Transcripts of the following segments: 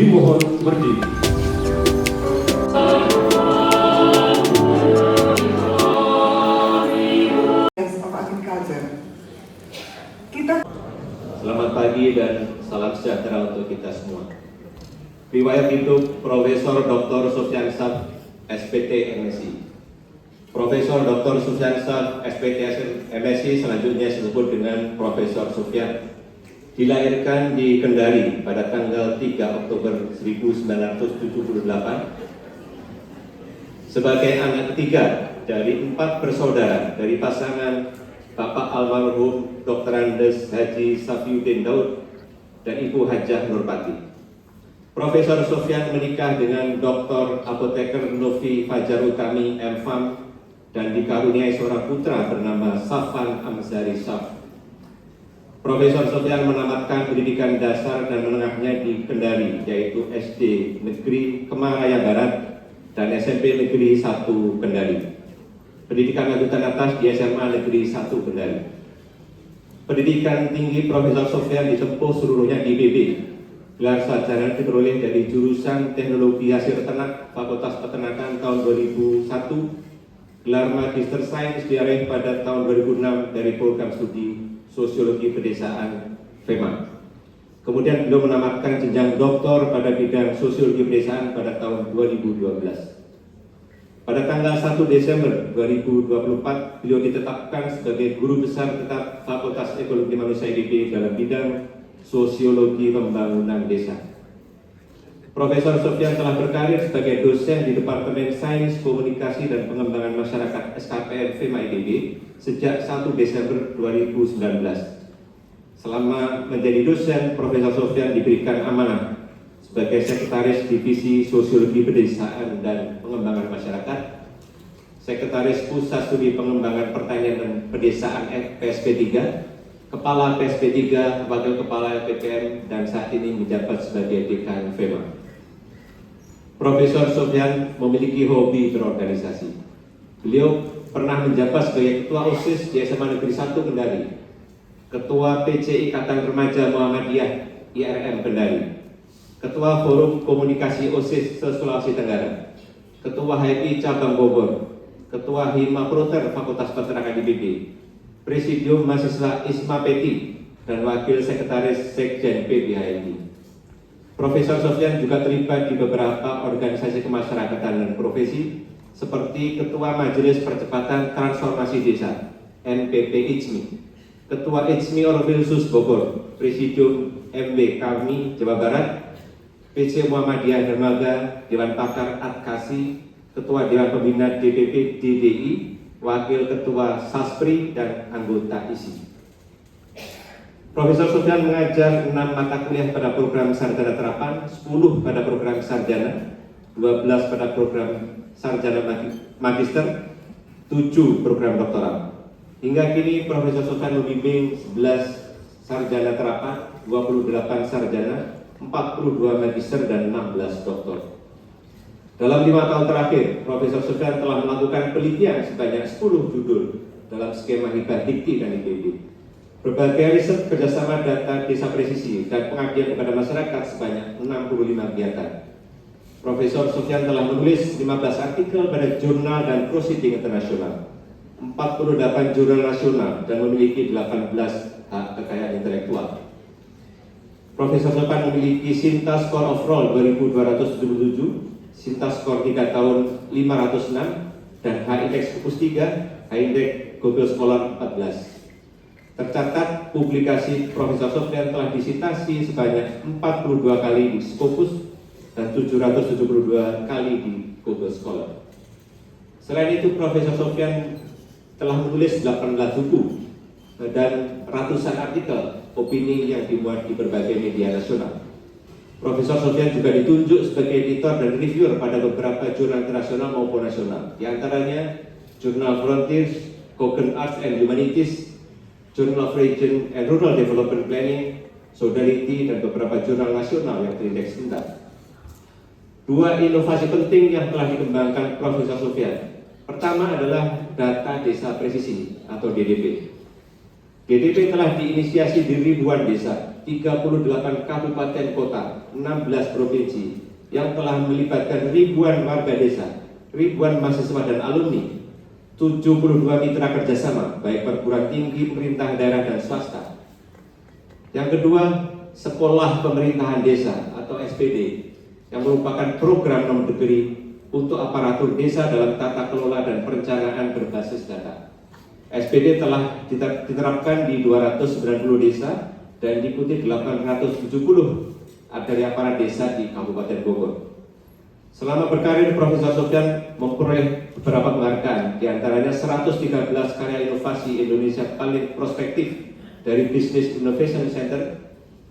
Dimohon berdiri. Selamat pagi dan salam sejahtera untuk kita semua. Riwayat hidup Profesor Dr. Sufyansah, SPT MSI. Profesor Dr. Sufyansah, SPT MSI selanjutnya disebut dengan Profesor Sufyan, dilahirkan di Kendari pada tanggal 3 Oktober 1978 sebagai anak ketiga dari 4 bersaudara dari pasangan Bapak almarhum Dr. Andes Haji Safiuddin Daud dan Ibu Hajah Nurpati. Profesor Sufyan menikah dengan Dr. Apoteker Novi Fajar Utami M.Fam dan dikaruniai seorang putra bernama Safan Amzari Saf. Profesor Sufyan menamatkan pendidikan dasar dan menengahnya di Kendari, yaitu SD Negeri Kemaraya Barat dan SMP Negeri 1 Kendari. Pendidikan lanjutan atas di SMA Negeri 1 Kendari. Pendidikan tinggi Profesor Sufyan ditempuh seluruhnya di IPB. Gelar sarjana diperoleh dari jurusan Teknologi Hasil Ternak Fakultas Peternakan tahun 2001. Gelar Magister Sains diraih pada tahun 2006 dari program studi Sosiologi Pedesaan FEMA. Kemudian beliau menamatkan jenjang doktor pada bidang Sosiologi Pedesaan pada tahun 2012. Pada tanggal 1 Desember 2024, beliau ditetapkan sebagai Guru Besar Tetap Fakultas Ekonomi Manusia IPB dalam bidang Sosiologi Pembangunan Desa. Profesor Sufyan telah berkarir sebagai dosen di Departemen Sains Komunikasi dan Pengembangan Masyarakat SKPN FEMA IPB sejak 1 Desember 2019. Selama menjadi dosen, Profesor Sufyan diberikan amanah sebagai Sekretaris Divisi Sosiologi Pedesaan dan Pengembangan Masyarakat, Sekretaris Pusat Studi Pengembangan Pertanian dan Pedesaan PSP3, Kepala PSP3, Wakil Kepala LPPM, dan saat ini menjabat sebagai Dekan FEMA. Profesor Sufyan memiliki hobi berorganisasi. Beliau pernah menjabat sebagai Ketua OSIS di SMA Negeri 1 Kendari, Ketua PC Ikatan Remaja Muhammadiyah IRM Kendari, Ketua Forum Komunikasi OSIS se-Sulawesi Tenggara, Ketua HIP Cabang Bogor, Ketua Hima Proter Fakultas Peternakan IPB, Presidium Mahasiswa ISMA Peti, dan Wakil Sekretaris Sekjen PBHMI. Profesor Sufyan juga terlibat di beberapa organisasi kemasyarakatan dan profesi seperti Ketua Majelis Percepatan Transformasi Desa NPP IJMI, Ketua IJMI Orvilsus Bogor, Presidium MB Kami Jawa Barat, PC Muhammadiyah Dermaga, Dewan Pakar Adkasi, Ketua Dewan Pembina DPP DDI, Wakil Ketua Saspri, dan anggota ISI. Profesor Sufyan mengajar 6 mata kuliah pada program sarjana terapan, 10 pada program sarjana, 12 pada program sarjana magister, 7 program doktoral. Hingga kini Profesor Sufyan membimbing 11 sarjana terapan, 28 sarjana, 42 magister, dan 16 doktor. Dalam 5 tahun terakhir, Profesor Sufyan telah melakukan penelitian sebanyak 10 judul dalam skema hibah dikti dan IPB. Berbagai riset kerjasama data desa presisi dan pengabdian kepada masyarakat sebanyak 65 kegiatan. Profesor Sufyan telah menulis 15 artikel pada jurnal dan proceeding internasional, 48 jurnal nasional, dan memiliki 18 hak kekayaan intelektual. Profesor Sufyan memiliki Sinta Score of Roll 2277, Sinta Score 3 tahun 506, dan H-Index Scopus 3, H-Index Google Scholar 14. Tercatat publikasi Profesor Sufyan telah disitasi sebanyak 42 kali di Scopus dan 772 kali di Google Scholar. Selain itu, Profesor Sufyan telah menulis 18 buku dan ratusan artikel opini yang dimuat di berbagai media nasional. Profesor Sufyan juga ditunjuk sebagai editor dan reviewer pada beberapa jurnal internasional maupun nasional, di antaranya Jurnal Frontiers, Cogent Arts and Humanities, Journal of Region and Rural Development Planning, Solidarity, dan beberapa jurnal nasional yang terindeks tuntas. 2 inovasi penting yang telah dikembangkan Profesor Sufyan. Pertama adalah data desa presisi atau DDP. DDP telah diinisiasi di ribuan desa, 38 kabupaten kota, 16 provinsi yang telah melibatkan ribuan warga desa, ribuan mahasiswa dan alumni, 72 mitra kerjasama, baik perguruan tinggi, pemerintah daerah, dan swasta. Yang kedua, Sekolah Pemerintahan Desa atau SPD, yang merupakan program non-degree untuk aparatur desa dalam tata kelola dan perencanaan berbasis data. SPD telah diterapkan di 290 desa dan diikuti 870 dari aparat desa di Kabupaten Bogor. Selama berkarir, Profesor Sofyan memperoleh beberapa penghargaan, diantaranya 113 karya inovasi Indonesia paling prospektif dari Business Innovation Center,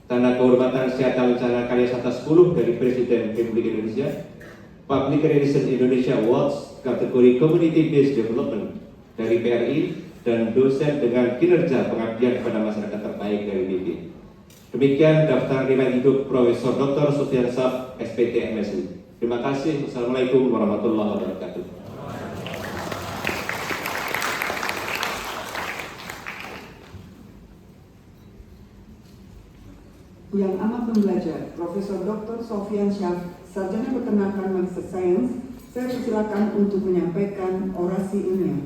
tanda kehormatan Sehat Rencana Karya Sata 10 dari Presiden Republik Indonesia, Public Relations Indonesia Awards kategori Community Based Development dari PRI, dan dosen dengan kinerja pengabdian kepada masyarakat terbaik dari BB. Demikian daftar nilai hidup Profesor Dr. Sofyan Syaf, SPT MSI. Terima kasih. Wassalamualaikum warahmatullahi wabarakatuh. Yang amat pembelajar, Profesor Dr. Sofyan Syaf, Sarjana Peternakan Magister Sains, saya persilakan untuk menyampaikan orasi ilmiah.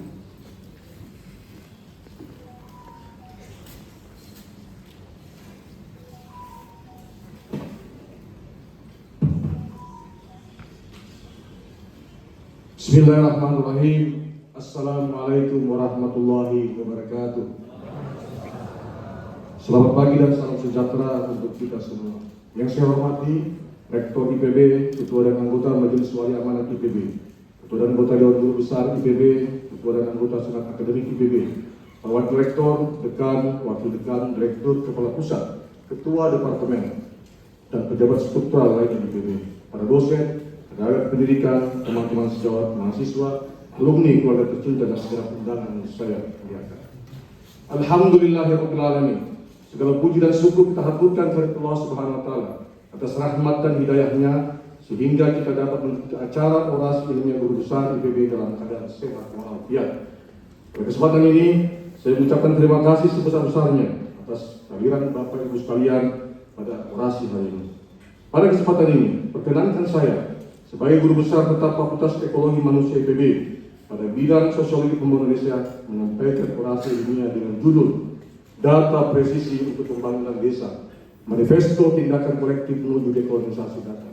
Bismillahirrahmanirrahim. Assalamualaikum warahmatullahi wabarakatuh. Selamat pagi dan salam sejahtera untuk kita semua. Yang saya hormati Rektor IPB, Ketua dan Anggota Majelis Wali Amanat IPB, Ketua dan Anggota Dewan Guru Besar IPB, Ketua dan Anggota Senat Akademik IPB, Para Wakil Rektor, Dekan, Wakil Dekan, Direktur, Kepala Pusat, Ketua Departemen, dan pejabat struktural lainnya IPB, para dosen, tenaga pendidikan, teman-teman sejawat, mahasiswa, alumni, keluarga tercinta, dan segala undangan yang saya muliakan. Alhamdulillahirabbil alamin. Segala puji dan syukur kita haturkan kepada Allah Subhanahu wa taala atas rahmat dan hidayahnya sehingga kita dapat mengikuti acara orasi ilmiah guru besar IPB dalam keadaan sehat walafiat. Pada kesempatan ini saya mengucapkan terima kasih sebesar-besarnya atas kehadiran Bapak Ibu sekalian pada orasi hari ini. Pada kesempatan ini perkenankan saya sebagai guru besar tetap Fakultas Ekologi Manusia IPB pada bidang Sosiologi Pembangunan Desa menyampaikan orasi ilmiah dengan judul Data Presisi untuk Pembangunan Desa, Manifesto Tindakan Kolektif Menuju Dekolonisasi Data.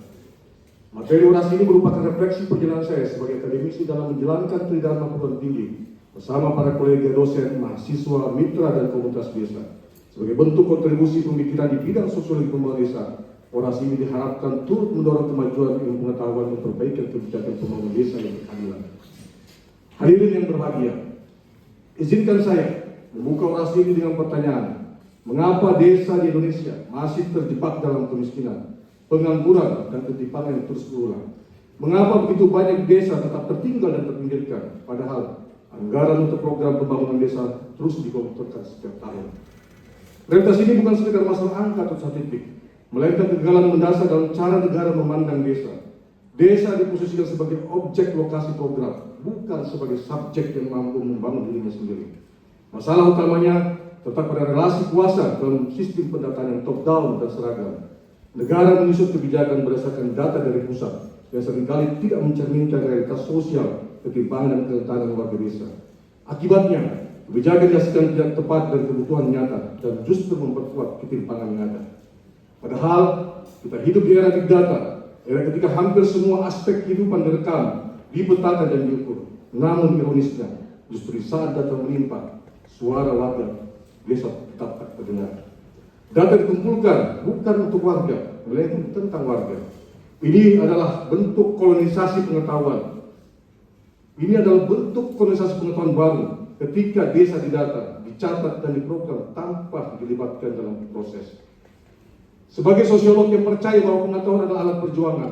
Materi orasi ini merupakan refleksi perjalanan saya sebagai akademisi dalam menjalankan tridharma perguruan tinggi bersama para kolega dosen, mahasiswa, mitra, dan komunitas desa. Sebagai bentuk kontribusi pemikiran di bidang sosiologi pembangunan desa, orasi ini diharapkan turut mendorong kemajuan ilmu pengetahuan dan perbaikan kebijakan pembangunan desa yang berkeadilan. Hadirin yang berbahagia, izinkan saya membuka orasi ini dengan pertanyaan, mengapa desa di Indonesia masih terjebak dalam kemiskinan, pengangguran, dan ketimpangan yang terus berulang? Mengapa begitu banyak desa tetap tertinggal dan terpinggirkan, padahal anggaran untuk program pembangunan desa terus digelontorkan setiap tahun? Realitas ini bukan sekedar masalah angka atau statistik, melainkan kegagalan mendasar dalam cara negara memandang desa. Desa diposisikan sebagai objek lokasi program, bukan sebagai subjek yang mampu membangun dirinya sendiri. Masalah utamanya tetap pada relasi kuasa dalam sistem pendataan yang top down dan seragam. Negara menyusun kebijakan berdasarkan data dari pusat yang seringkali tidak mencerminkan realitas sosial, ketimpangan dan kerentanan warga desa. Akibatnya, kebijakan dihasilkan tidak tepat dari kebutuhan nyata dan justru memperkuat ketimpangan yang ada. Padahal kita hidup di era big data, era ketika hampir semua aspek kehidupan direkam, dipetakan dan diukur. Namun ironisnya, justru saat data melimpah, suara warga desa tetap tak terdengar. Data dikumpulkan bukan untuk warga, melainkan tentang warga. Ini adalah bentuk kolonisasi pengetahuan. Ini adalah bentuk kolonisasi pengetahuan baru ketika desa didata, dicatat, dan diprogram tanpa dilibatkan dalam proses. Sebagai sosiolog yang percaya bahwa pengetahuan adalah alat perjuangan,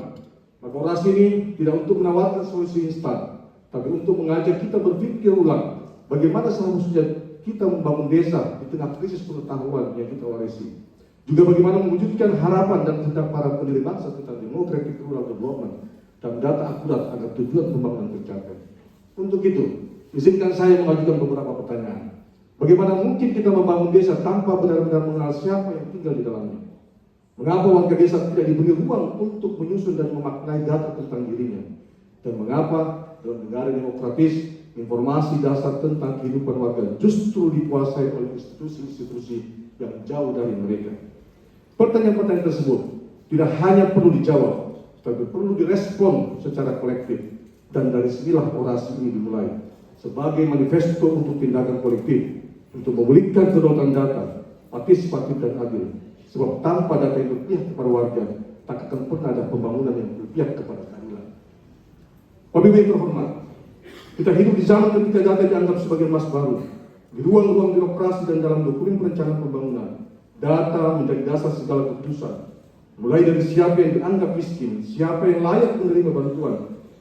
maka orasi ini tidak untuk menawarkan solusi instan, tapi untuk mengajak kita berpikir ulang bagaimana seharusnya kita membangun desa di tengah krisis pengetahuan yang kita warisi. Juga bagaimana mewujudkan harapan dan kehendak para pendiri bangsa tentang democratic rural development dan data akurat agar tujuan pembangunan tercapai. Untuk itu, izinkan saya mengajukan beberapa pertanyaan. Bagaimana mungkin kita membangun desa tanpa benar-benar mengenal siapa yang tinggal di dalamnya? Mengapa warga desa tidak diberi ruang untuk menyusun dan memaknai data tentang dirinya? Dan mengapa dalam negara demokratis informasi dasar tentang kehidupan warga justru dikuasai oleh institusi-institusi yang jauh dari mereka? Pertanyaan-pertanyaan tersebut tidak hanya perlu dijawab, tapi perlu direspon secara kolektif. Dan dari sinilah orasi ini dimulai sebagai manifesto untuk tindakan kolektif untuk memulihkan kedaulatan data, partisipatif dan adil. Sebab tanpa data yang berpihak kepada warga, tak akan pernah ada pembangunan yang berpihak kepada keadilan. Bapak Ibu yang terhormat, kita hidup di zaman ketika data dianggap sebagai emas baru. Di ruang-ruang birokrasi dan dalam dokumen perencanaan pembangunan, data menjadi dasar segala keputusan. Mulai dari siapa yang dianggap miskin, siapa yang layak menerima bantuan,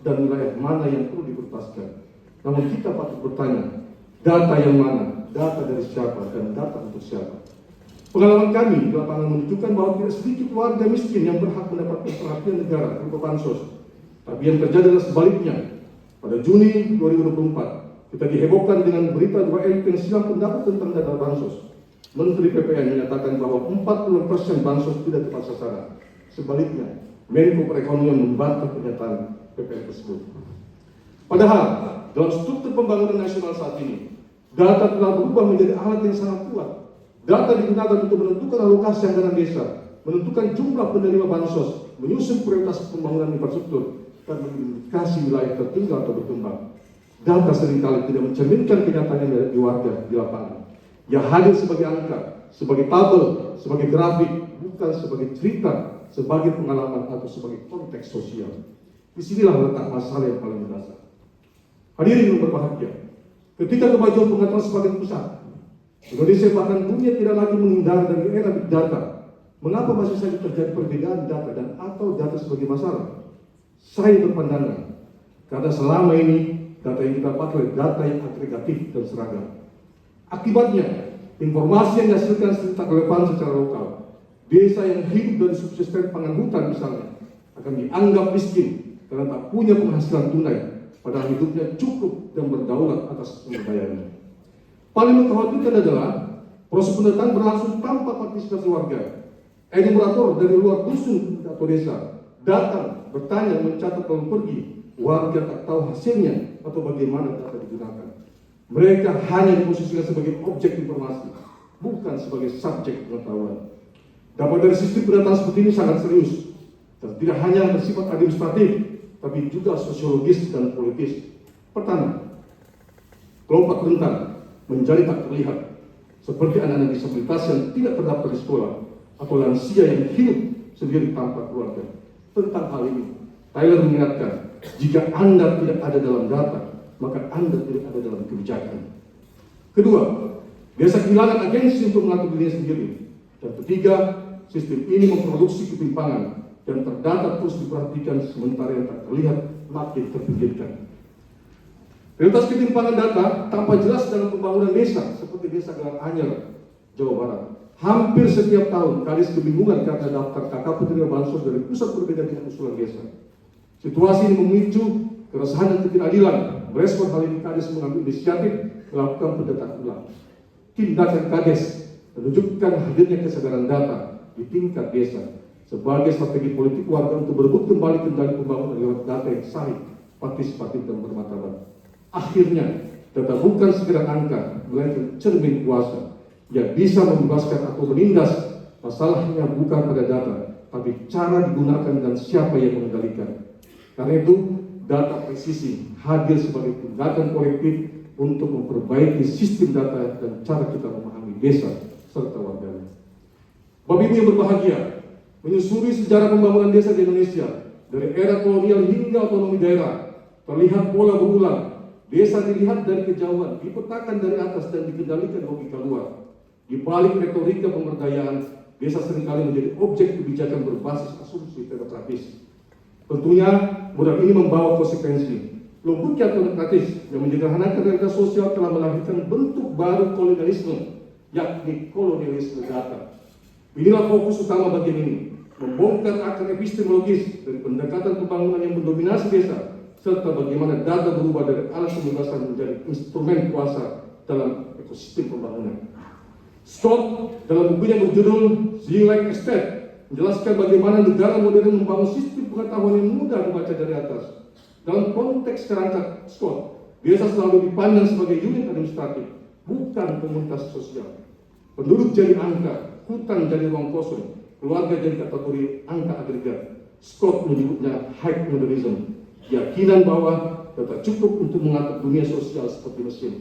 dan wilayah mana yang perlu diprioritaskan. Namun kita patut bertanya, data yang mana, data dari siapa, dan data untuk siapa? Pengalaman kami di lapangan menunjukkan bahwa tidak sedikit warga miskin yang berhak mendapatkan perhatian negara berupa bansos. Tapi yang terjadi adalah sebaliknya. Pada Juni 2024, kita dihebohkan dengan berita 2 elit yang silang pendapat tentang data bansos. Menteri PPN menyatakan bahwa 40% bansos tidak tepat sasaran. Sebaliknya, Menko Perekonomian membantah pernyataan PPN tersebut. Padahal, dalam struktur pembangunan nasional saat ini, data telah berubah menjadi alat yang sangat kuat. Data digunakan untuk menentukan alokasi anggaran desa, menentukan jumlah penerima bansos, menyusun prioritas pembangunan infrastruktur, dan mengindikasi wilayah tertinggal atau berkembang. Data seringkali tidak mencerminkan kenyataan yang di warga di lapangan. Ia hadir sebagai angka, sebagai tabel, sebagai grafik, bukan sebagai cerita, sebagai pengalaman atau sebagai konteks sosial. Disinilah letak masalah yang paling mendasar. Hadirin yang berbahagia, ketika kemajuan pengetahuan semakin pesat, Indonesia bahkan dunia tidak lagi menghindar dari era big data. Mengapa masih saja terjadi perbedaan data dan atau data sebagai masalah? Saya berpandangan, karena selama ini data yang kita pakai adalah data yang agregatif dan seragam. Akibatnya, informasi yang dihasilkan tak relevan secara lokal. Desa yang hidup dari subsisten pangan hutan misalnya akan dianggap miskin karena tak punya penghasilan tunai, padahal hidupnya cukup dan berdaulat atas sumber dayanya. Paling mengkhawatirkan adalah proses pendataan berlangsung tanpa partisipasi warga. Enumerator dari luar dusun atau desa datang, bertanya, mencatat lalu pergi. Warga tak tahu hasilnya atau bagaimana data digunakan. Mereka hanya diposisikan sebagai objek informasi, bukan sebagai subjek pengetahuan. Dampak dari sistem pendataan seperti ini sangat serius dan tidak hanya bersifat administratif, tapi juga sosiologis dan politis. Pertama, kelompok rentan menjadi tak terlihat, seperti anak-anak disabilitas yang tidak terdaftar di sekolah atau lansia yang hidup sendiri tanpa keluarga. Tentang hal ini, Tyler mengingatkan, jika Anda tidak ada dalam data, maka Anda tidak ada dalam kebijakan. Kedua, desa kehilangan agensi untuk mengatur dirinya sendiri. Dan ketiga, sistem ini memproduksi ketimpangan dan terdata terus diperhatikan sementara yang tak terlihat makin terpinggirkan. Realitas ketimpangan data tampak jelas dalam pembangunan desa seperti Desa Gelang Anyar, Jawa Barat. Hampir setiap tahun Kadis kebingungan karena daftar KK penerima bansos dari pusat berbeda dengan usulan desa. Situasi ini memicu keresahan dan ketidakadilan. Merespon hal ini, Kadis mengambil inisiatif melakukan pendataan ulang. Tindakan Kadis menunjukkan hadirnya kesadaran data di tingkat desa sebagai strategi politik warga untuk berebut kembali kendali pembangunan lewat data yang sahih, partisipatif dan bermartabat. Akhirnya, data bukan sekedar angka, melainkan cermin kuasa yang bisa membebaskan atau menindas. Masalahnya bukan pada data, tapi cara digunakan dan siapa yang mengendalikan. Karena itu, data presisi hadir sebagai tindakan kolektif untuk memperbaiki sistem data dan cara kita memahami desa serta warganya. Bapak Ibu yang berbahagia, menyusuri sejarah pembangunan desa di Indonesia dari era kolonial hingga otonomi daerah, terlihat pola berulang. Desa dilihat dari kejauhan, dipetakan dari atas dan dikendalikan logika luar. Di balik retorika pemberdayaan, desa seringkali menjadi objek kebijakan berbasis asumsi teknokratis. Tentunya modal ini membawa konsekuensi. Lumpuhnya teknokratis yang menyederhanakan realitas sosial telah melahirkan bentuk baru kolonialisme, yakni kolonialisme data. Inilah fokus utama bagian ini, membongkar akar epistemologis dari pendekatan pembangunan yang mendominasi desa, serta bagaimana data berubah dari alat pembebasan menjadi instrumen kuasa dalam ekosistem pembangunan. Scott dalam bukunya berjudul Seeing Like Estate menjelaskan bagaimana negara modern membangun sistem pengetahuan yang mudah dibaca dari atas. Dalam konteks kerangka Scott, desa selalu dipandang sebagai unit administratif, bukan komunitas sosial. Penduduk jadi angka, hutan jadi ruang kosong, keluarga jadi kategori angka agregat. Scott menyebutnya high modernism, keyakinan bahwa data cukup untuk mengatur dunia sosial seperti mesin.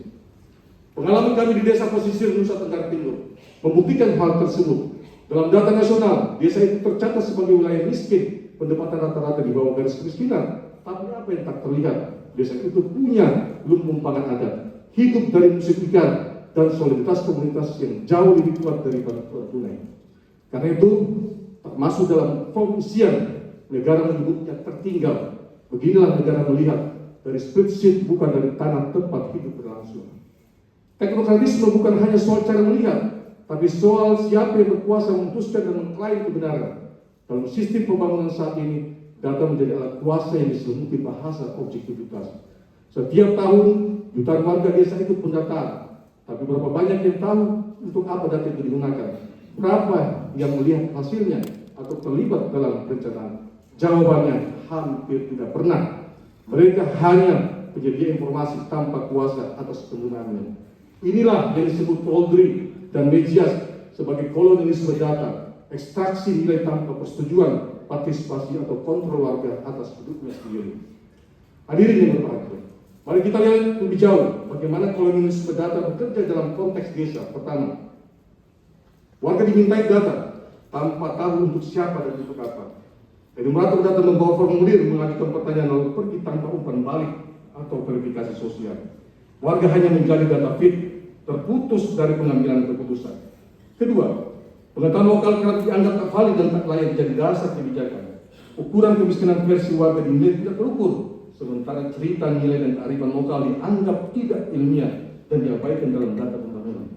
Pengalaman kami di desa pesisir Nusa Tenggara Timur membuktikan hal tersebut. Dalam data nasional, desa itu tercatat sebagai wilayah miskin, pendapatan rata-rata di bawah garis kemiskinan. Tapi apa yang tak terlihat? Desa itu punya lumbung pangan adat, hidup dari musim ikan, dan soliditas komunitas yang jauh lebih kuat daripada tunai. Karena itu, termasuk dalam pengungsian, negara menyebutnya tertinggal. Beginilah negara melihat dari spreadsheet, bukan dari tanah tempat hidup berlangsung. Teknokratisme bukan hanya soal cara melihat, tapi soal siapa yang berkuasa memutuskan dan mengklaim kebenaran. Dalam sistem pembangunan saat ini, data menjadi alat kuasa yang diselimuti bahasa objektivitas. Setiap tahun, jutaan warga desa ikut pendataan. Tapi berapa banyak yang tahu untuk apa data itu digunakan? Berapa yang melihat hasilnya atau terlibat dalam perencanaan? Jawabannya hampir tidak pernah. Mereka hanya penyedia informasi tanpa kuasa atas penggunaannya. Inilah yang disebut Oldry dan Mejias sebagai kolonialisme data, ekstraksi nilai tanpa persetujuan, partisipasi atau kontrol warga atas hidupnya sendiri. Hadirin yang berbahagia, mari kita lihat lebih jauh bagaimana kolonialisme data bekerja dalam konteks desa. Pertama, warga dimintai data tanpa tahu untuk siapa dan untuk apa. Enumerator data membawa formulir mengajukan pertanyaan lalu pergi tanpa umpan balik atau verifikasi sosial. Warga hanya menjadi data feed, terputus dari pengambilan keputusan. Kedua, pengetahuan lokal kerap dianggap tak valid dan tak layak jadi dasar kebijakan. Ukuran kemiskinan versi warga dinilai tidak terukur, sementara cerita, nilai, dan kearifan lokal dianggap tidak ilmiah dan diabaikan dalam data pembangunan.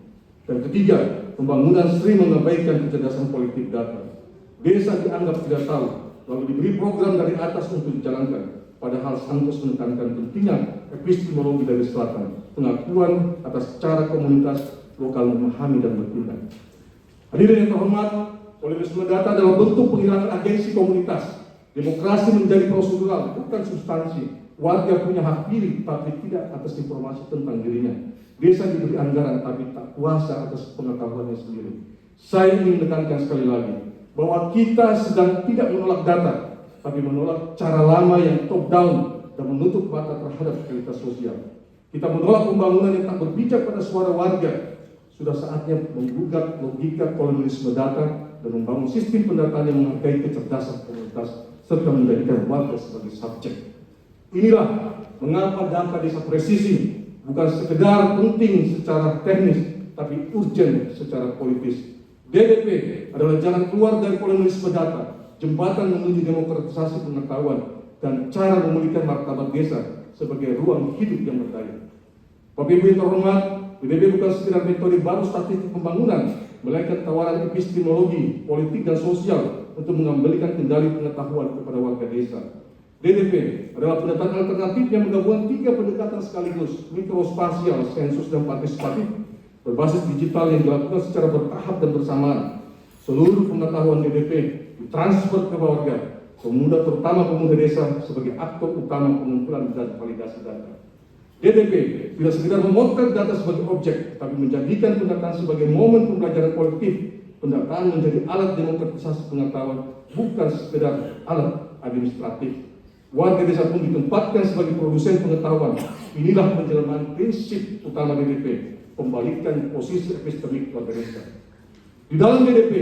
Dan ketiga, pembangunan sering mengabaikan kecerdasan politik data. Desa dianggap tidak tahu, lalu diberi program dari atas untuk dijalankan. Padahal Santos menekankan pentingnya epistemologi dari selatan, pengakuan atas cara komunitas lokal memahami dan bertindak. Hadirin yang terhormat, kolonialisme data adalah bentuk penghilangan agensi komunitas. Demokrasi menjadi prosedural, bukan substansi. Warga punya hak pilih, tapi tidak atas informasi tentang dirinya. Desa diberi anggaran, tapi tak kuasa atas pengetahuannya sendiri. Saya ingin menekankan sekali lagi, bahwa kita sedang tidak menolak data, tapi menolak cara lama yang top down dan menutup mata terhadap realitas sosial. Kita menolak pembangunan yang tak berpijak pada suara warga. Sudah saatnya menggugat logika kolonialisme data dan membangun sistem pendataan yang menghargai kecerdasan komunitas serta menjadikan warga sebagai subjek. Inilah mengapa data desa presisi bukan sekedar penting secara teknis, tapi urgent secara politis. DDP adalah jalan keluar dari kolonialisme data, jembatan menuju demokratisasi pengetahuan, dan cara memulihkan martabat desa sebagai ruang hidup yang berdaya. Bapak Ibu yang terhormat, DDP bukan sekedar metode baru statistik pembangunan, melainkan tawaran epistemologi, politik, dan sosial untuk mengembalikan kendali pengetahuan kepada warga desa. DDP adalah pendataan alternatif yang menggabungkan 3 pendekatan sekaligus, mikrospasial, sensus, dan partisipatif, berbasis digital yang dilakukan secara bertahap dan bersamaan. Seluruh pengetahuan DDP ditransfer ke warga, pemuda terutama pemuda desa sebagai aktor utama pengumpulan dan validasi data. DDP tidak sekedar memotret data sebagai objek, tapi menjadikan pendataan sebagai momen pembelajaran kolektif. Pendataan menjadi alat demokratisasi pengetahuan, bukan sekedar alat administratif. Warga desa pun ditempatkan sebagai produsen pengetahuan. Inilah penjelaman prinsip utama DDP, pembalikan posisi epistemik warga desa. Di dalam DDP,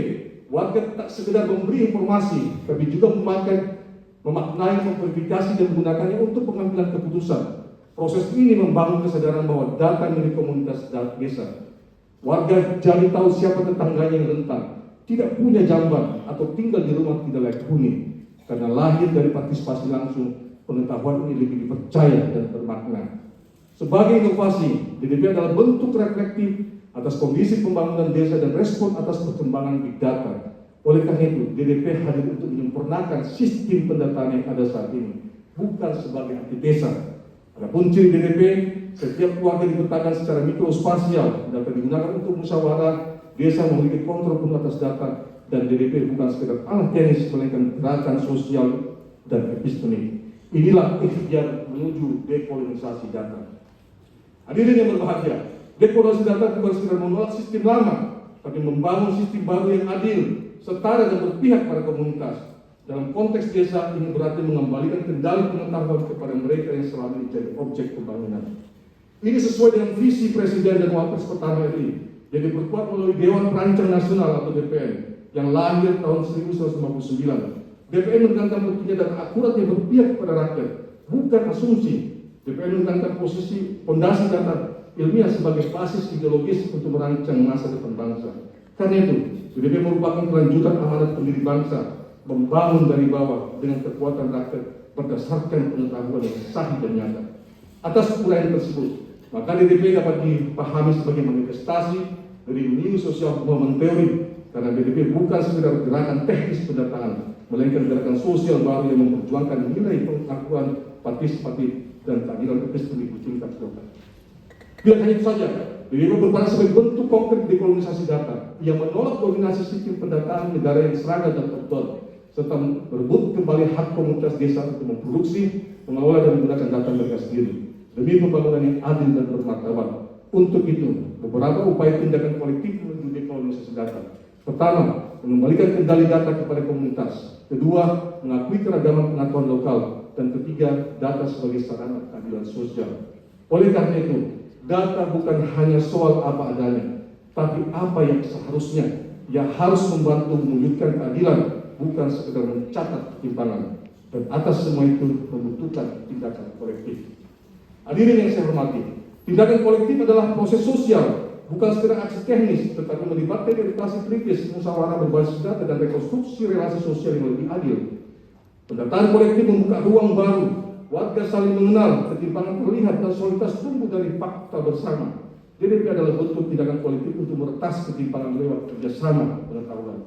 warga tak sekedar memberi informasi, tapi juga memaknai, memverifikasi, dan menggunakannya untuk pengambilan keputusan. Proses ini membangun kesadaran bahwa data milik komunitas desa. Warga jadi tahu siapa tetangganya yang rentan, tidak punya jamban, atau tinggal di rumah tidak layak huni. Karena lahir dari partisipasi langsung, pengetahuan ini lebih dipercaya dan bermakna. Sebagai inovasi, DDP adalah bentuk reflektif atas kondisi pembangunan desa dan respon atas perkembangan big data. Oleh karena itu, DDP hadir untuk menyempurnakan sistem pendataan yang ada saat ini, bukan sebagai antitesa. Adapun ciri DDP, setiap keluarga dipetakan secara mikrospasial, data digunakan untuk musyawarah, desa memiliki kontrol penuh atas data, dan DDP bukan sekedar alat teknis, melainkan gerakan sosial dan epistemik. Inilah ikhtiar menuju dekolonisasi data. Hadirin yang berbahagia, dekolonisasi data bukan sekedar menolak sistem lama, tapi membangun sistem baru yang adil, setara dan berpihak pada komunitas. Dalam konteks desa ini berarti mengembalikan kendali pengetahuan kepada mereka yang selama ini menjadi objek pembangunan. Ini sesuai dengan visi Presiden dan Wapres pertama RI yang diperkuat melalui Dewan Perancang Nasional atau DPN yang lahir tahun 1959. DPN menekankan pentingnya data akurat yang berpihak kepada rakyat, bukan asumsi. DPN menekankan posisi fondasi data ilmiah sebagai basis ideologis untuk merancang masa depan bangsa. Karena itu, DPN merupakan kelanjutan amanat pendiri bangsa, membangun dari bawah dengan kekuatan rakyat berdasarkan pengetahuan yang sahih dan nyata. Atas uraian tersebut, maka DDP dapat dipahami sebagai manifestasi dari New Social Movement Theory, karena DDP bukan sekedar gerakan teknis pendataan, melainkan gerakan sosial baru yang memperjuangkan nilai pengetahuan partisipatif dan keadilan epistemik di tingkat lokal. Tidak hanya itu saja, DDP berperan sebagai bentuk konkret dekolonisasi data yang menolak dominasi sistem pendataan negara yang seragam dan tebal, serta merebut kembali hak komunitas desa untuk memproduksi, mengelola dan menggunakan data mereka sendiri demi pembangunan yang adil dan bermartabat. Untuk itu, beberapa upaya tindakan kolektif menuju dekolonisasi data. Pertama, mengembalikan kendali data kepada komunitas. Kedua, mengakui keragaman pengetahuan lokal. Dan ketiga, data sebagai sarana keadilan sosial. Oleh karena itu, data bukan hanya soal apa adanya, tapi apa yang seharusnya, yang harus membantu mewujudkan keadilan, bukan sekedar mencatat ketimpangan. Dan atas semua itu membutuhkan tindakan kolektif. Hadirin yang saya hormati, tindakan kolektif adalah proses sosial, bukan sekedar aksi teknis, tetapi melibatkan edukasi kritis, musyawarah berbasis data, dan rekonstruksi relasi sosial yang lebih adil. Pendataan kolektif membuka ruang baru, warga saling mengenal, ketimpangan terlihat, dan solidaritas tumbuh dari fakta bersama. DDP adalah bentuk tindakan kolektif untuk meretas ketimpangan lewat kerjasama pengetahuan.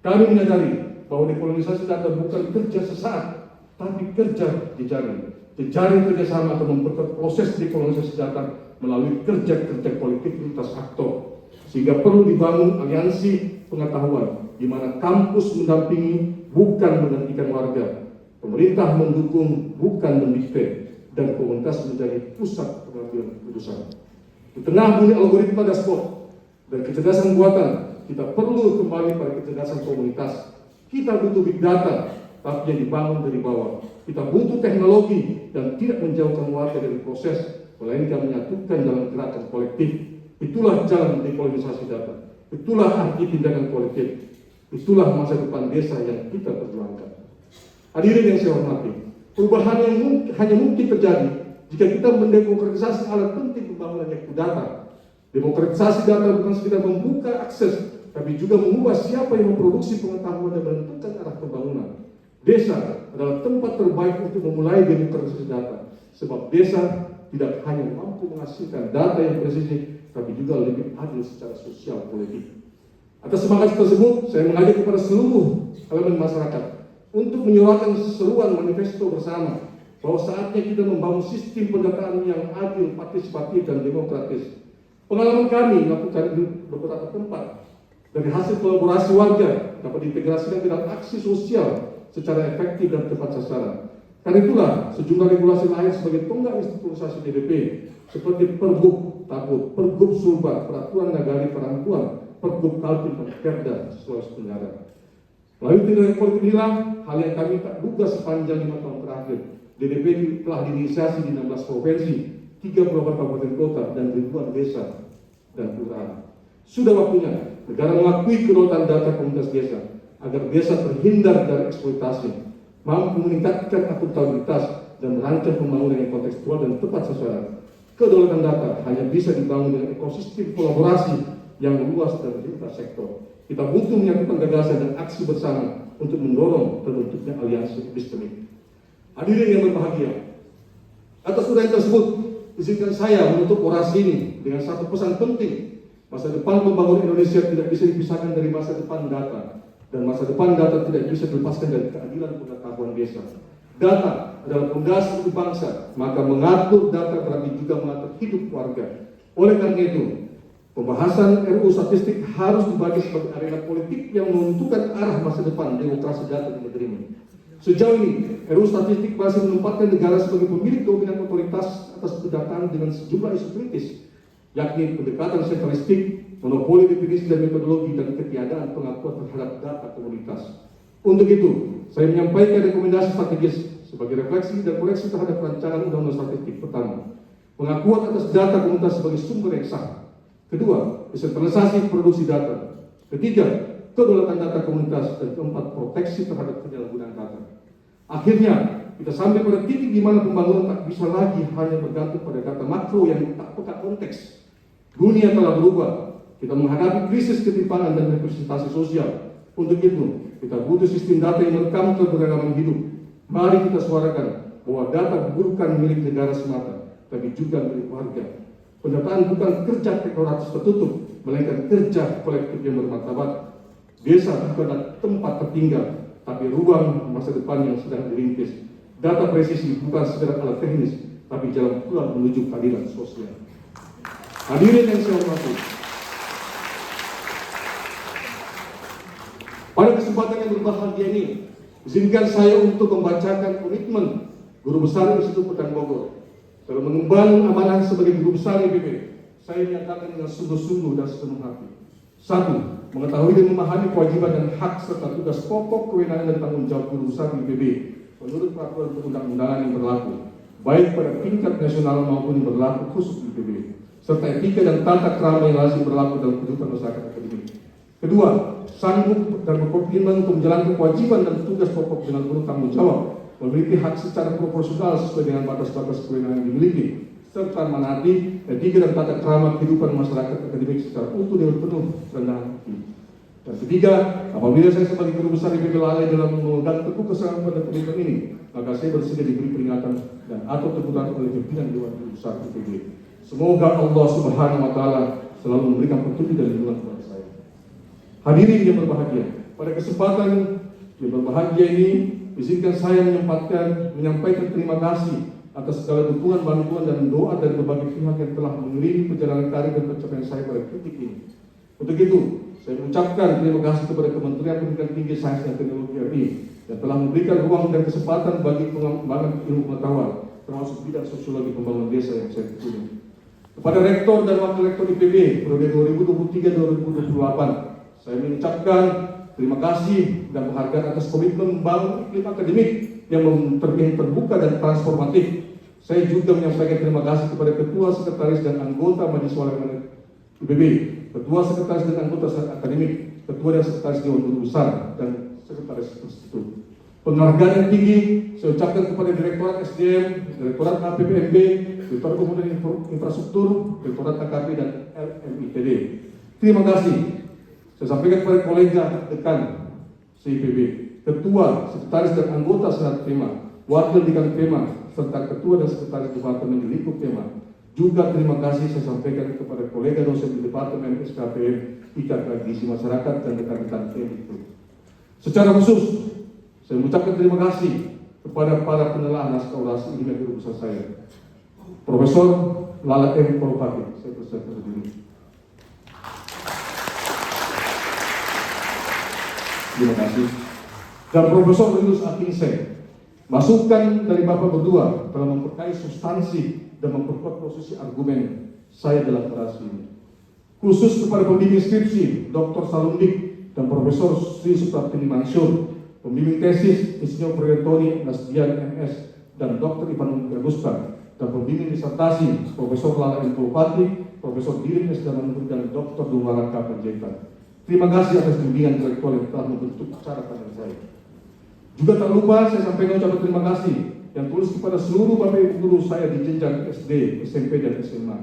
Kami menyadari bahwa dekolonisasi data bukan kerja sesaat, tapi kerja jejaring. Jejaring kerjasama akan memperkuat proses dekolonisasi data melalui kerja-kerja kolektif lintas aktor, sehingga perlu dibangun aliansi pengetahuan di mana kampus mendampingi bukan menggantikan warga, pemerintah mendukung bukan mendikte, dan komunitas menjadi pusat pengambilan keputusan. Di tengah bunyi algoritma dashboard dan kecerdasan buatan, kita perlu kembali pada kecerdasan komunitas. Kita butuh big data, tapi yang dibangun dari bawah. Kita butuh teknologi dan tidak menjauhkan warga dari proses, melainkan menyatukan dalam gerakan kolektif. Itulah jalan dekolonisasi data. Itulah arti tindakan kolektif. Itulah masa depan desa yang kita perjuangkan. Hadirin yang saya hormati, perubahan yang hanya mungkin terjadi jika kita mendemokratisasi alat penting pembangunan yaitu data. Demokratisasi data bukan sekedar membuka akses, tapi juga mengubah siapa yang memproduksi pengetahuan dan menentukan arah pembangunan. Desa adalah tempat terbaik untuk memulai demokratisasi data, sebab desa tidak hanya mampu menghasilkan data yang presisi, tapi juga lebih adil secara sosial politik. Atas semangat tersebut, saya mengajak kepada seluruh elemen masyarakat untuk menyuarakan seruan manifesto bersama bahwa saatnya kita membangun sistem pendataan yang adil, partisipatif, dan demokratis. Pengalaman kami melakukan di beberapa tempat dari hasil kolaborasi warga dapat diintegrasikan dengan aksi sosial secara efektif dan tepat sasaran. Karena itulah sejumlah regulasi lahir sebagai tonggak institusi DDP seperti Pergub Tabut, Pergub Sulbar, Peraturan Nagari Perempuan, Pergub Kaltim, dan Perda Sulawesi Tenggara. Melalui tindakan politik inilah hal yang kami tak duga sepanjang 5 tahun terakhir. DDP telah diinisiasi di 16 provinsi, 38 kabupaten kota, dan ribuan desa dan kelurahan. Sudah waktunya negara mengakui kedaulatan data komunitas desa agar desa terhindar dari eksploitasi, mampu meningkatkan akuntabilitas, dan merancang pembangunan yang kontekstual dan tepat sasaran. Kedaulatan data hanya bisa dibangun dengan ekosistem kolaborasi yang luas dan lintas sektor. Kita butuh menyatukan gagasan dan aksi bersama untuk mendorong terbentuknya aliansi epistemik. Hadirin yang berbahagia, atas uraian tersebut, izinkan saya menutup orasi ini dengan satu pesan penting. Masa depan membangun Indonesia tidak bisa dipisahkan dari masa depan data, dan masa depan data tidak bisa dilepaskan dari keadilan pengetahuan desa. Data adalah fondasi hidup bangsa, maka mengatur data berarti juga mengatur hidup warga. Oleh karena itu, Pembahasan RUU Statistik harus dibagi sebagai arena politik yang menentukan arah masa depan demokrasi data di negeri ini. Sejauh ini, RUU Statistik masih menempatkan negara sebagai pemilik dominan otoritas atas pendataan dengan sejumlah isu kritis, yakni pendekatan sentralistik, monopoli definisi dan metodologi, dan ketiadaan pengakuan terhadap data komunitas. Untuk itu, saya menyampaikan rekomendasi strategis sebagai refleksi dan koreksi terhadap rancangan Undang-Undang Statistik. Pertama, pengakuan atas data komunitas sebagai sumber yang sah. Kedua, desentralisasi produksi data. Ketiga, kedaulatan data komunitas. Dan keempat, proteksi terhadap penyalahgunaan data. Akhirnya, kita sampai pada titik di mana pembangunan tak bisa lagi hanya bergantung pada data makro yang tak peka konteks. Dunia telah berubah. Kita menghadapi krisis ketimpangan dan representasi sosial. Untuk itu, kita butuh sistem data yang merekam keberagaman hidup. Mari kita suarakan bahwa data bukan milik negara semata, tapi juga milik warga. Pendataan bukan kerja teknokratis tertutup, melainkan kerja kolektif yang bermartabat. Desa bukanlah tempat tertinggal, tapi ruang masa depan yang sedang dirintis. Data presisi bukan sekedar alat teknis, tapi jalan pulang menuju keadilan sosial. Hadirin yang saya hormati, pada kesempatan yang berbahagia ini, izinkan saya untuk membacakan komitmen Guru Besar Institut Pekan Bogor. Dalam mengemban amanah sebagai Guru Besar IPB, saya menyatakan dengan sungguh-sungguh dan sepenuh hati. 1. Mengetahui dan memahami kewajiban dan hak serta tugas pokok, kewenangan dan tanggung jawab Guru Besar IPB menurut peraturan perundang-undangan yang berlaku, baik pada tingkat nasional maupun yang berlaku khusus IPB, serta etika dan tata krama yang lazim berlaku dalam kehidupan masyarakat akademik. Kedua, sanggup dan berkomitmen untuk menjalankan kewajiban dan tugas pokok dengan penuh tanggung jawab, memiliki hak secara proporsional sesuai dengan batas-batas kewenangan yang dimiliki, serta menaati etika dan tata krama kehidupan masyarakat akademik secara utuh dengan penuh kerendahan hati. Dan ketiga, apabila saya sebagai Guru Besar IPB lalai dalam memegang teguh kesanggupan dan komitmen ini, maka saya bersedia diberi peringatan dan atau teguran oleh pimpinan Dewan Guru Besar IPB. Semoga Allah Subhanahu Wa Taala selalu memberikan petunjuk dan lindungan kepada saya. Hadirin yang berbahagia, pada kesempatan yang berbahagia ini, izinkan saya menyampaikan terima kasih atas segala dukungan, bantuan, dan doa dari berbagai pihak yang telah mengiringi perjalanan karir dan pencapaian saya pada titik ini. Untuk itu, saya mengucapkan terima kasih kepada Kementerian Pendidikan Tinggi, Sains dan Teknologi RI yang telah memberikan ruang dan kesempatan bagi pengembangan ilmu pengetahuan, termasuk bidang sosiologi pembangunan desa yang saya tekuni. Kepada Rektor dan Wakil Rektor IPB periode 2023-2028, saya mengucapkan terima kasih dan penghargaan atas komitmen membangun iklim akademik yang terbuka dan transformatif. Saya juga menyampaikan terima kasih kepada Ketua, Sekretaris, dan anggota Majelis Ulama IPB, Ketua, Sekretaris, dan anggota akademik, Ketua dan Sekretaris Dewan Guru Besar, dan Sekretaris Institut. Penghargaan yang tinggi saya ucapkan kepada Direktorat SDM, Direktorat APBNB, Direktorat Umum dan Infrastruktur, Direktorat AKP, dan LMITD. Terima kasih. Saya sampaikan kepada kolega dekan CIPB, Ketua, Sekretaris, dan anggota Senat PEMA, Wakil Dekan PEMA, serta Ketua dan Sekretaris Departemen di lingkup PEMA. Juga terima kasih saya sampaikan kepada kolega dosen di Departemen SKPM, IKK Gizi Masyarakat, dan rekan-rekan itu. Secara khusus, saya mengucapkan terima kasih kepada para penelaah naskah orasi ini Guru Besar saya, Profesor Lala M. Korupati. Saya berserta diri. Terima kasih. Dan Profesor Yunus Akinseng. Masukan dari Bapak berdua telah memperkaya substansi dan memperkuat posisi argumen saya dalam orasi ini. Khusus kepada pembimbing skripsi Dr. Salundik dan Profesor Sri Supraptini Mansur, pembimbing tesis Insinyur Proyetoni Nasdian MS dan Dr. Ivan Agusta, dan pembimbing disertasi Profesor Lala M. Korupati, Profesor Dirin S. Damanuri, dan Dr. Dumalaka Panjaitan. Terima kasih atas bimbingan intelektual yang telah membentuk cara pandang saya. Juga tak lupa saya sampaikan ucapan terima kasih yang tulus kepada seluruh Bapak Ibu guru saya di jenjang SD, SMP, dan SMA.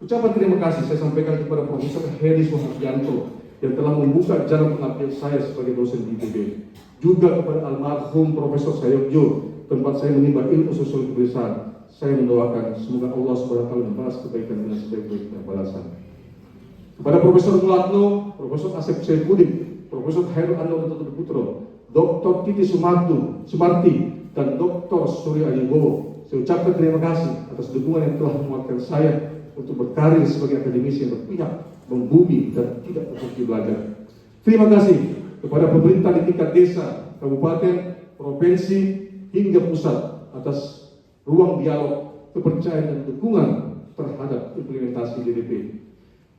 Ucapan terima kasih saya sampaikan kepada Profesor Heri Suharyanto yang telah membuka jalan pengabdian saya sebagai dosen di IPB. Juga kepada almarhum Profesor Sayogyo, tempat saya menimba ilmu sosiologi besar. Saya mendoakan semoga Allah SWT membalas kebaikan dengan sebaik-baiknya balasan. Kepada Profesor Mulatno, Profesor Asep Saifuddin, Profesor Hairul Anwar Putro, Dr. Titi Sumarti, dan Dr. Surya Adibowo, Saya ucapkan terima kasih atas dukungan yang telah menguatkan saya untuk berkarir sebagai akademisi yang berpihak, membumi, dan tidak berhenti belajar. Terima kasih kepada pemerintah di tingkat desa, kabupaten, provinsi, hingga pusat atas ruang dialog, kepercayaan, dan dukungan terhadap implementasi DDP.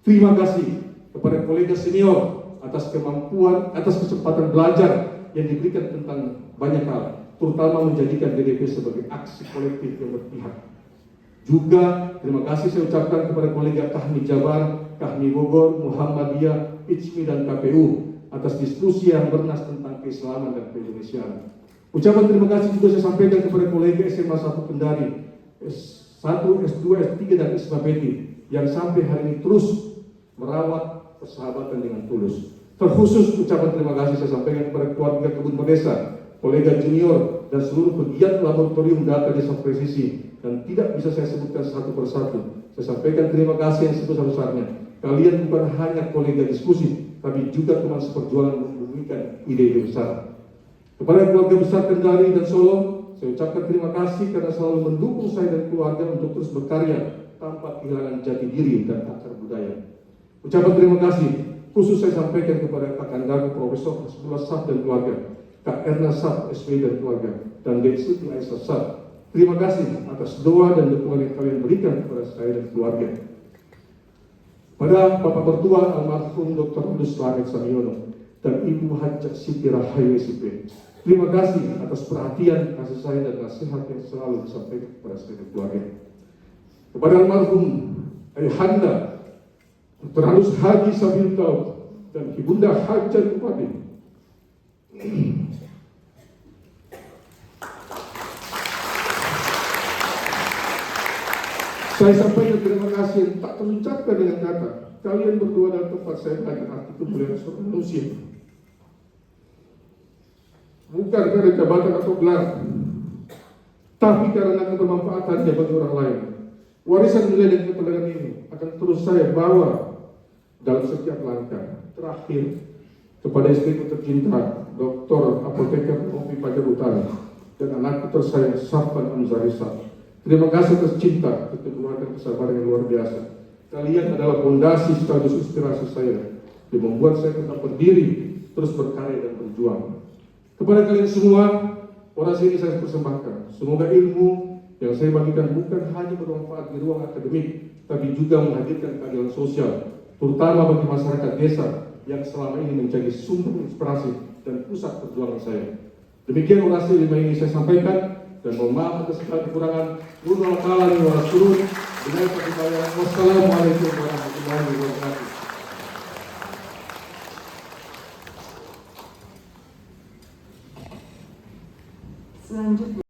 Terima kasih kepada kolega senior atas kemampuan, atas kesempatan belajar yang diberikan tentang banyak hal, terutama menjadikan DDP sebagai aksi kolektif yang berpihak. Juga terima kasih saya ucapkan kepada kolega Kahmi Jabar, Kahmi Bogor, Muhammadiyah, ICMI, dan KPU atas diskusi yang bernas tentang keislaman dan keindonesiaan. Ucapan terima kasih juga saya sampaikan kepada kolega SMA 1 Kendari, S1, S2, S3, dan ISMA Peti yang sampai hari ini terus merawat persahabatan dengan tulus. Terkhusus ucapan terima kasih saya sampaikan kepada keluarga Kebun Desa, kolega junior, dan seluruh pegiat laboratorium data desa presisi, dan tidak bisa saya sebutkan satu persatu. Saya sampaikan terima kasih yang sebesar-besarnya. Kalian bukan hanya kolega diskusi, tapi juga teman seperjuangan membumikan ide-ide besar. Kepada keluarga besar Kendari dan Solo, saya ucapkan terima kasih karena selalu mendukung saya dan keluarga untuk terus berkarya tanpa kehilangan jati diri dan akar budaya. Ucapan terima kasih khusus saya sampaikan kepada Kak Kandaku Profesor Hasbullah Saf dan keluarga, Kak Erna Saf SW dan keluarga, dan Dek Siti Aisyah Saf. Terima kasih atas doa dan dukungan yang kalian berikan kepada saya dan keluarga. Pada Bapak Mertua almarhum Dr. Rudus Langit Samiono dan Ibu Hajjah Siti Rahayu SIP, terima kasih atas perhatian, kasih sayang, dan nasihat yang selalu disampaikan kepada saya dan keluarga. Kepada almarhum Ayahanda Dr. Halus Haji Sabil Daud dan Ibunda Hajjah Bupati, saya sampaikan terima kasih yang tak terucapkan dengan kata. Kalian berdua dalam tempat saya belajar arti kemuliaan seorang manusia, bukan karena jabatan atau gelar, tapi karena kebermanfaatannya bagi orang lain. Warisan nilai dan kepentingan ini akan terus saya bawa dalam setiap langkah. Terakhir, kepada istriku tercinta, Dr. Apoteker Kopi Pajar Utara, dan anakku tersayang Safwan Amzarisa. Terima kasih atas cinta, keteguhan, dan kesabaran yang luar biasa. Kalian adalah fondasi sekaligus inspirasi saya yang membuat saya tetap berdiri, terus berkarya dan berjuang. Kepada kalian semua, orasi ini saya persembahkan. Semoga ilmu yang saya bagikan bukan hanya bermanfaat di ruang akademik, tapi juga menghadirkan keadilan sosial, terutama bagi masyarakat desa yang selama ini menjadi sumber inspirasi dan pusat perjuangan saya. Demikian orasi 5 ini saya sampaikan, dan mohon maaf atas segala kekurangan. Wassalamualaikum warahmatullahi wabarakatuh. Selanjutnya